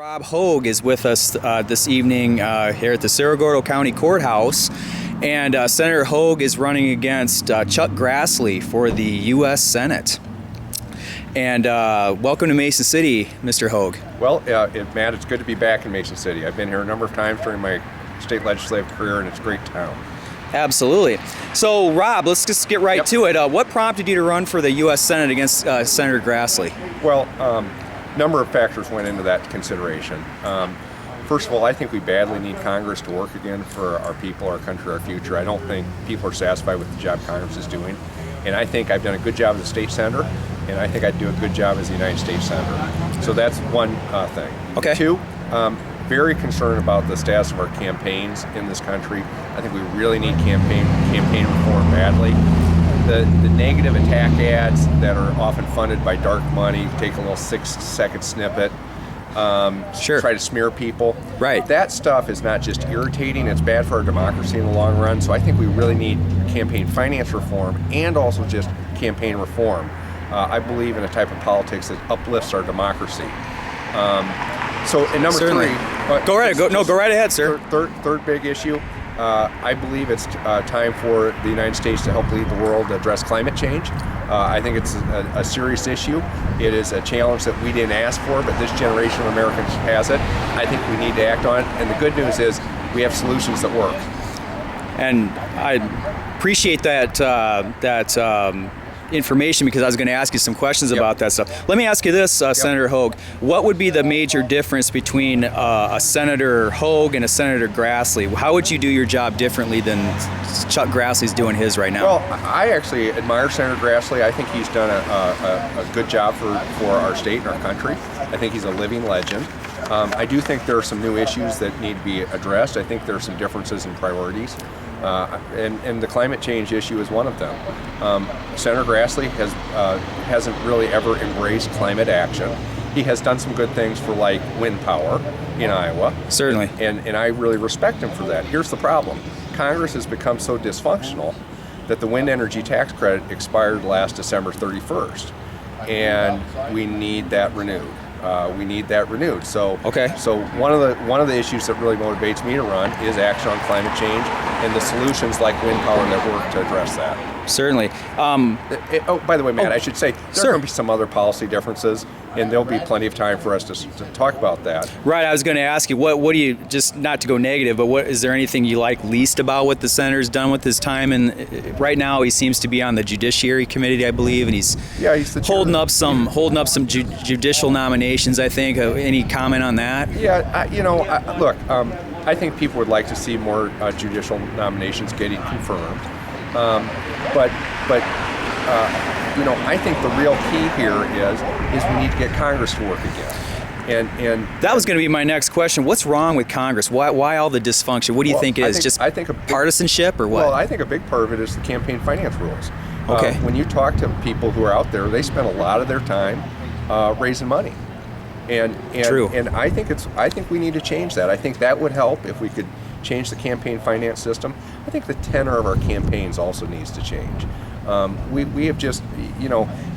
Rob Hogg is with us this evening here at the Cerro Gordo County Courthouse, and Senator Hogg is running against Chuck Grassley for the U.S. Senate. And welcome to Mason City, Mr. Hogg. Well, Matt, it's good to be back in Mason City. I've been here a number of times during my state legislative career, and it's a great town. Absolutely. So, Rob, let's just get right to it. What prompted you to run for the U.S. Senate against Senator Grassley? Well, number of factors went into that consideration. First of all, I think we badly need Congress to work again for our people, our country, our future. I don't think people are satisfied with the job Congress is doing. And I think I've done a good job as a state senator, and I think I'd do a good job as the United States senator. So that's one thing. Okay. Two, very concerned about the status of our campaigns in this country. I think we really need campaign reform badly. The negative attack ads that are often funded by dark money, take a little 6-second snippet, Sure. try to smear people. Right. That stuff is not just irritating, it's bad for our democracy in the long run. So I think we really need campaign finance reform and also just campaign reform. I believe in a type of politics that uplifts our democracy. So in number Certainly. three, Go right ahead, sir. Third big issue. I believe it's time for the United States to help lead the world to address climate change. I think it's a serious issue. It is a challenge that we didn't ask for, but this generation of Americans has it. I think we need to act on it. And the good news is we have solutions that work. And I appreciate that information, because I was going to ask you some questions about that stuff. Let me ask you this, Senator Hogg. What would be the major difference between a Senator Hogg and a Senator Grassley? How would you do your job differently than Chuck Grassley's doing his right now? Well, I actually admire Senator Grassley. I think he's done a good job for our state and our country. I think he's a living legend. I do think there are some new issues that need to be addressed. I think there are some differences in priorities. And the climate change issue is one of them. Senator Grassley hasn't really ever embraced climate action. He has done some good things for, like, wind power in Iowa. Certainly. And I really respect him for that. Here's the problem. Congress has become so dysfunctional that the wind energy tax credit expired last December 31st. And we need that renewed. So one of the issues that really motivates me to run is action on climate change and the solutions like wind power that work to address that. Certainly. By the way, Matt, I should say there are going to be some other policy differences, and there'll be plenty of time for us to talk about that. Right. I was going to ask you, what do you, just not to go negative, but what is there anything you like least about what the senator's done with his time? And right now he seems to be on the Judiciary Committee, I believe, and he's the holding up some judicial nominations, I think. Any comment on that? Yeah. Look. I think people would like to see more judicial nominations getting confirmed. But I think the real key here is we need to get Congress to work again. And that was going to be my next question. What's wrong with Congress? Why all the dysfunction? What do you think it is? I think partisanship or what? Well, I think a big part of it is the campaign finance rules. Okay. When you talk to people who are out there, they spend a lot of their time raising money. And True. And I think we need to change that. I think that would help if we could change the campaign finance system. I think the tenor of our campaigns also needs to change. We have just,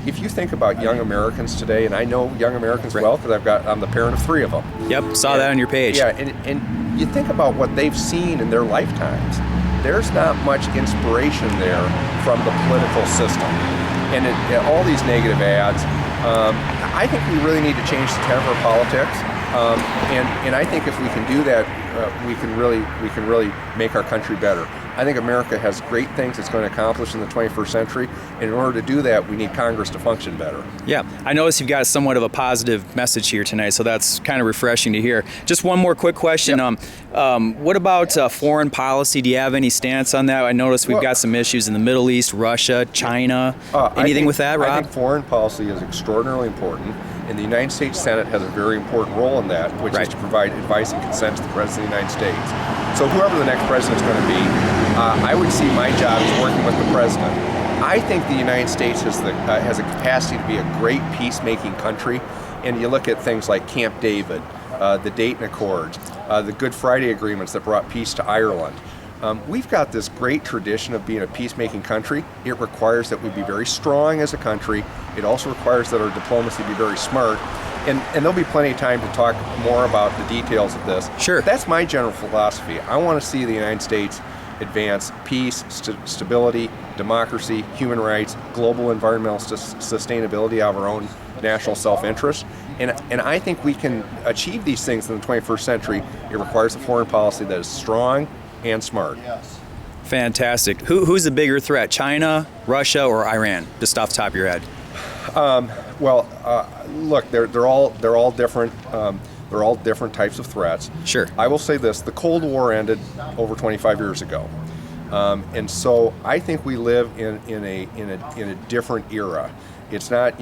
if you think about young Americans today, and I know young Americans well because I'm the parent of 3 of them. Yep, saw that on your page. Yeah, and you think about what they've seen in their lifetimes. There's not much inspiration there from the political system, and all these negative ads. I think we really need to change the tenor of our politics, and I think if we can do that, we can really make our country better. I think America has great things it's going to accomplish in the 21st century, and in order to do that, we need Congress to function better. Yeah, I notice you've got somewhat of a positive message here tonight, so that's kind of refreshing to hear. Just one more quick question. Yep. What about foreign policy? Do you have any stance on that? I noticed we've got some issues in the Middle East, Russia, China. Anything with that, Rob? I think foreign policy is extraordinarily important, and the United States Senate has a very important role in that, which is to provide advice and consent to the President of the United States. So whoever the next president is going to be, I would see my job as working with the president. I think the United States has a capacity to be a great peacemaking country, and you look at things like Camp David, the Dayton Accords, the Good Friday agreements that brought peace to Ireland. We've got this great tradition of being a peacemaking country. It requires that we be very strong as a country. It also requires that our diplomacy be very smart. and there'll be plenty of time to talk more about the details of this. Sure. But that's my general philosophy. I want to see the United States advance peace, stability, democracy, human rights, global environmental sustainability out of our own national self-interest. And I think we can achieve these things in the 21st century. It requires a foreign policy that is strong and smart. Fantastic. Who's the bigger threat, China, Russia, or Iran, just off the top of your head? Look, they're all different. They're all different types of threats. Sure. I will say this: the Cold War ended over 25 years ago, and so I think we live in a different era. It's not,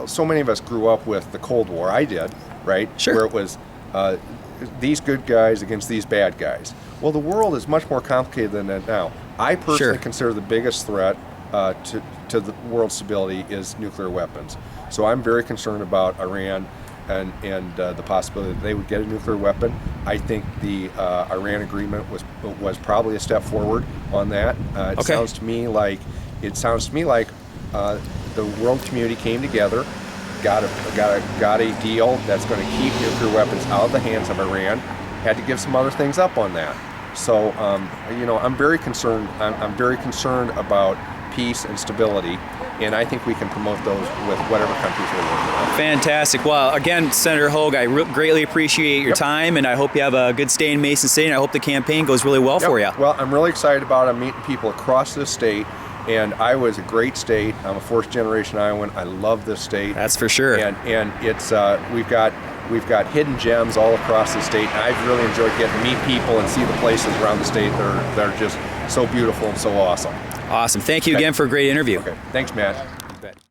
so many of us grew up with the Cold War. I did, right? Sure. Where it was these good guys against these bad guys. Well, the world is much more complicated than that now. I personally consider the biggest threat to the world's stability is nuclear weapons. So I'm very concerned about Iran and the possibility that they would get a nuclear weapon. I think the Iran agreement was probably a step forward on that. It sounds to me like the world community came together, got a deal that's going to keep nuclear weapons out of the hands of Iran. Had to give some other things up on that. So I'm very concerned. I'm very concerned about peace and stability, and I think we can promote those with whatever countries we're working with. Fantastic. Well, again, Senator Hogg, I greatly appreciate your time, and I hope you have a good stay in Mason City, and I hope the campaign goes really well for you. Well, I'm really excited about it. I'm meeting people across this state, and Iowa is a great state. I'm a fourth-generation Iowan. I love this state. That's for sure. And it's we've got hidden gems all across the state, and I've really enjoyed getting to meet people and see the places around the state that are just so beautiful and so awesome. Awesome. Thank you again for a great interview. Okay. Thanks, Matt. You bet.